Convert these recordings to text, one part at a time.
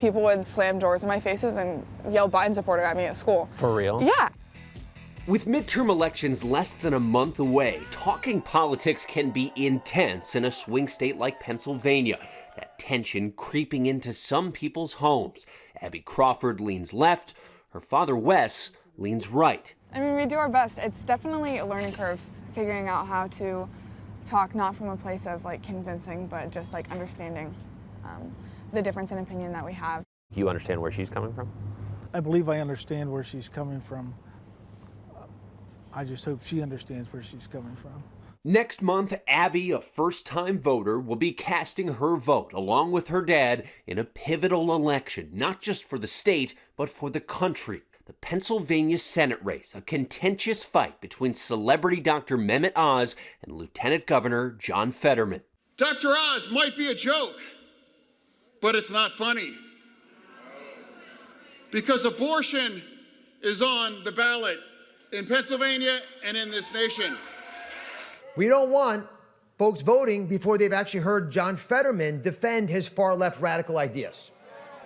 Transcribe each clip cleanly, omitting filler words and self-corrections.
People would slam doors in my faces and yell Biden supporter at me at school. For real? Yeah. With midterm elections less than a month away, talking politics can be intense in a swing state like Pennsylvania. That tension creeping into some people's homes. Abby Crawford leans left, her father Wes leans right. I mean, we do our best. It's definitely a learning curve, figuring out how to talk not from a place of like convincing, but just like understanding the difference in opinion that we have. Do you understand where she's coming from? I believe I understand where she's coming from. I just hope she understands where she's coming from. Next month, Abby, a first-time voter, will be casting her vote along with her dad in a pivotal election, not just for the state, but for the country. The Pennsylvania Senate race, a contentious fight between celebrity Dr. Mehmet Oz and Lieutenant Governor John Fetterman. Dr. Oz might be a joke, but it's not funny. Because abortion is on the ballot in Pennsylvania and in this nation. We don't want folks voting before they've actually heard John Fetterman defend his far-left radical ideas.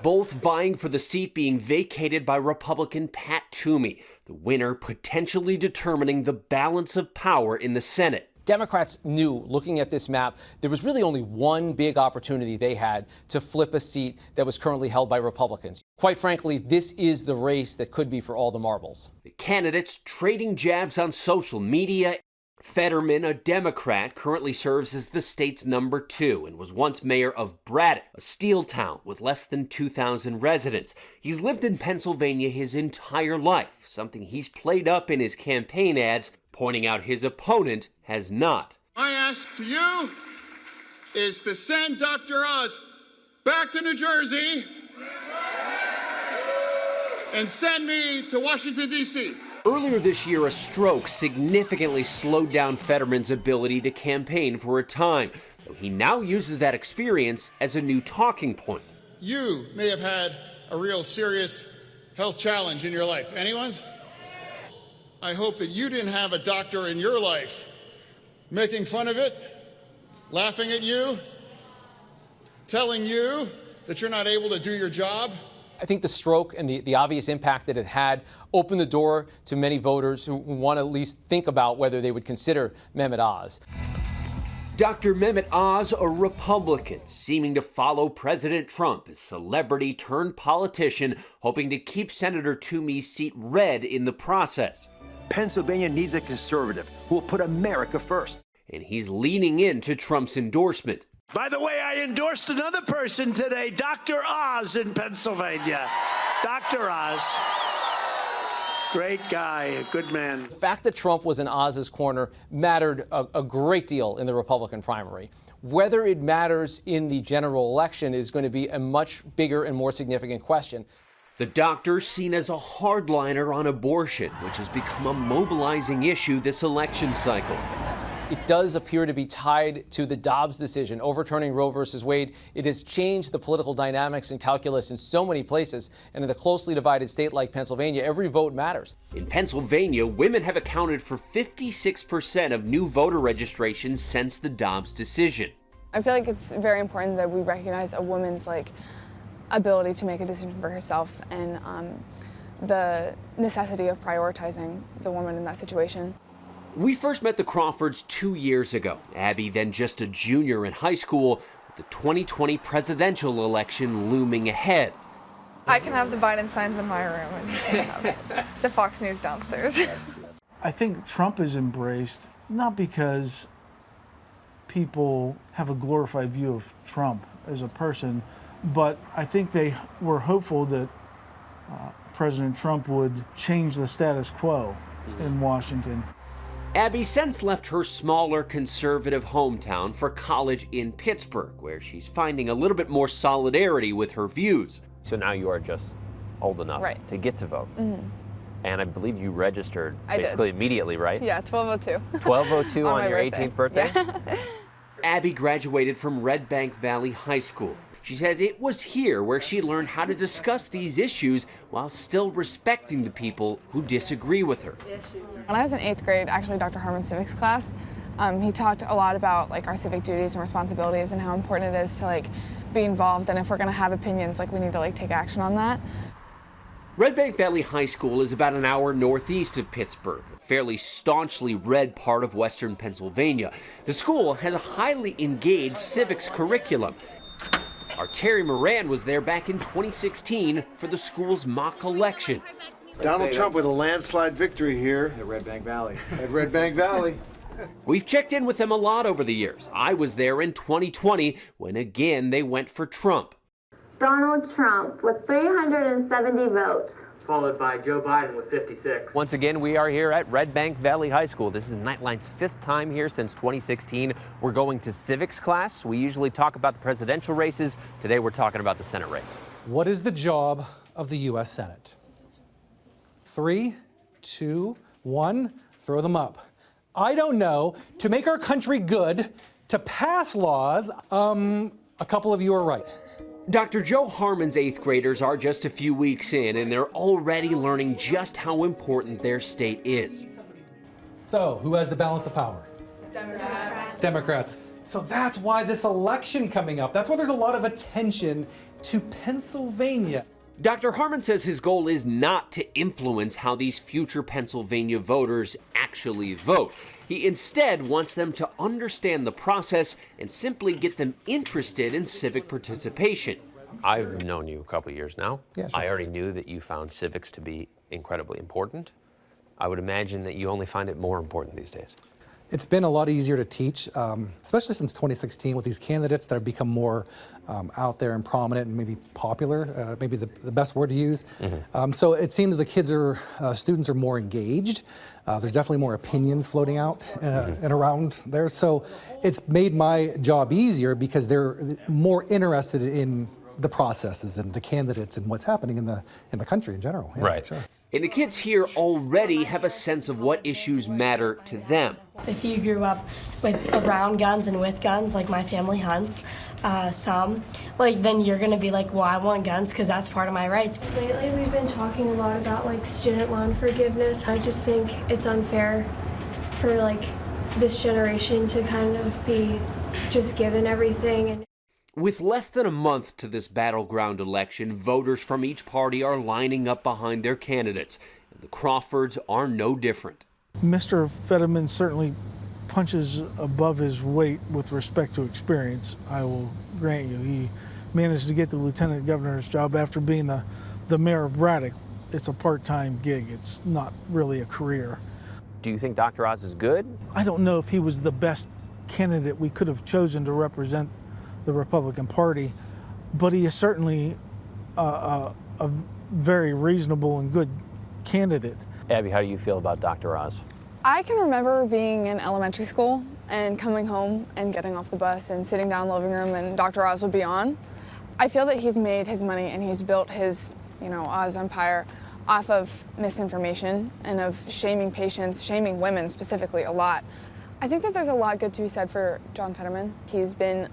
Both vying for the seat being vacated by Republican Pat Toomey, the winner potentially determining the balance of power in the Senate. Democrats knew, looking at this map, there was really only one big opportunity they had to flip a seat that was currently held by Republicans. Quite frankly, this is the race that could be for all the marbles. The candidates trading jabs on social media. Fetterman, a Democrat, currently serves as the state's number 2 and was once mayor of Braddock, a steel town with less than 2,000 residents. He's lived in Pennsylvania his entire life, something he's played up in his campaign ads, pointing out his opponent has not. My ask to you is to send Dr. Oz back to New Jersey and send me to Washington, D.C. Earlier this year, a stroke significantly slowed down Fetterman's ability to campaign for a time, though he now uses that experience as a new talking point. You may have had a real serious health challenge in your life. Anyone? I hope that you didn't have a doctor in your life making fun of it, laughing at you, telling you that you're not able to do your job. I think the stroke and the obvious impact that it had opened the door to many voters who want to at least think about whether they would consider Mehmet Oz. Dr. Mehmet Oz, a Republican, seeming to follow President Trump as celebrity turned politician, hoping to keep Senator Toomey's seat red in the process. Pennsylvania needs a conservative who will put America first. And he's leaning into Trump's endorsement. By the way, I endorsed another person today, Dr. Oz in Pennsylvania. Dr. Oz. Great guy, a good man. The fact that Trump was in Oz's corner mattered a great deal in the Republican primary. Whether it matters in the general election is going to be a much bigger and more significant question. The doctor seen as a hardliner on abortion, which has become a mobilizing issue this election cycle. It does appear to be tied to the Dobbs decision, overturning Roe versus Wade. It has changed the political dynamics and calculus in so many places, and in a closely divided state like Pennsylvania, every vote matters. In Pennsylvania, women have accounted for 56% of new voter registrations since the Dobbs decision. I feel like it's very important that we recognize a woman's ability to make a decision for herself and the necessity of prioritizing the woman in that situation. We first met the Crawfords 2 years ago. Abby, then just a junior in high school, with the 2020 presidential election looming ahead. I can have the Biden signs in my room and you can have the Fox News downstairs. I think Trump is embraced not because people have a glorified view of Trump as a person, but I think they were hopeful that President Trump would change the status quo in Washington. Abby since left her smaller conservative hometown for college in Pittsburgh, where she's finding a little bit more solidarity with her views. So now you are just old enough to get to vote. Mm-hmm. And I believe you registered basically immediately, right? Yeah, 1202. 1202 on your 18th birthday? Yeah. Abby graduated from Red Bank Valley High School. She says it was here where she learned how to discuss these issues while still respecting the people who disagree with her. When I was in 8th grade, actually Dr. Harmon's civics class, He talked a lot about like our civic duties and responsibilities and how important it is to like be involved, and if we're going to have opinions, like we need to like take action on that. Red Bank Valley High School is about an hour northeast of Pittsburgh, a fairly staunchly red part of western Pennsylvania. The school has a highly engaged civics curriculum. Our Terry Moran was there back in 2016 for the school's mock election. Donald Trump with a landslide victory here at Red Bank Valley. At Red Bank Valley. We've checked in with them a lot over the years. I was there in 2020 when again they went for Trump. Donald Trump with 370 votes. Followed by Joe Biden with 56. Once again, we are here at Red Bank Valley High School. This is Nightline's 5th time here since 2016. We're going to civics class. We usually talk about the presidential races. Today we're talking about the Senate race. What is the job of the U.S. Senate? 3, 2, 1, throw them up. I don't know. To make our country good, to pass laws, a couple of you are right. Dr. Joe Harmon's 8th graders are just a few weeks in, and they're already learning just how important their state is. So, who has the balance of power? Democrats. Democrats. So that's why this election coming up, that's why there's a lot of attention to Pennsylvania. Dr. Harmon says his goal is not to influence how these future Pennsylvania voters actually vote. He instead wants them to understand the process and simply get them interested in civic participation. I've known you a couple of years now. Yeah, sure. I already knew that you found civics to be incredibly important. I would imagine that you only find it more important these days. It's been a lot easier to teach, especially since 2016 with these candidates that have become more out there and prominent and maybe popular, maybe the best word to use. Mm-hmm. So it seems the kids students are more engaged. There's definitely more opinions floating out and around there. So it's made my job easier because they're more interested in the processes and the candidates and what's happening in the country in general. Yeah, right. Sure. And the kids here already have a sense of what issues matter to them. If you grew up around guns and with guns, like my family hunts, then you're gonna be like, well, I want guns because that's part of my rights. Lately, we've been talking a lot about like student loan forgiveness. I just think it's unfair for like this generation to kind of be just given everything. With less than a month to this battleground election, voters from each party are lining up behind their candidates. And the Crawfords are no different. Mr. Fetterman certainly punches above his weight with respect to experience, I will grant you. He managed to get the lieutenant governor's job after being the mayor of Braddock. It's a part-time gig. It's not really a career. Do you think Dr. Oz is good? I don't know if he was the best candidate we could have chosen to represent the Republican Party, but he is certainly a very reasonable and good candidate. Abby, how do you feel about Dr. Oz? I can remember being in elementary school and coming home and getting off the bus and sitting down in the living room and Dr. Oz would be on. I feel that he's made his money and he's built his, Oz empire off of misinformation and of shaming patients, shaming women specifically a lot. I think that there's a lot good to be said for John Fetterman. He's been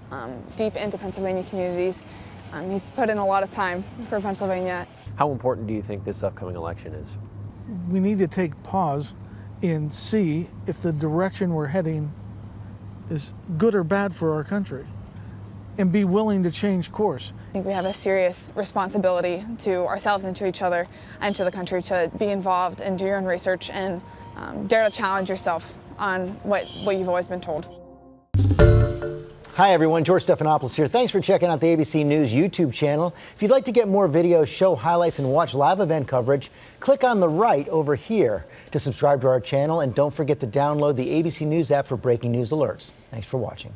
deep into Pennsylvania communities. He's put in a lot of time for Pennsylvania. How important do you think this upcoming election is? We need to take pause and see if the direction we're heading is good or bad for our country, and be willing to change course. I think we have a serious responsibility to ourselves and to each other and to the country to be involved and do your own research and dare to challenge yourself on what you've always been told. Hi everyone, George Stephanopoulos here. Thanks for checking out the ABC News YouTube channel. If you'd like to get more videos, show highlights, and watch live event coverage, click on the right over here to subscribe to our channel, and don't forget to download the ABC News app for breaking news alerts. Thanks for watching.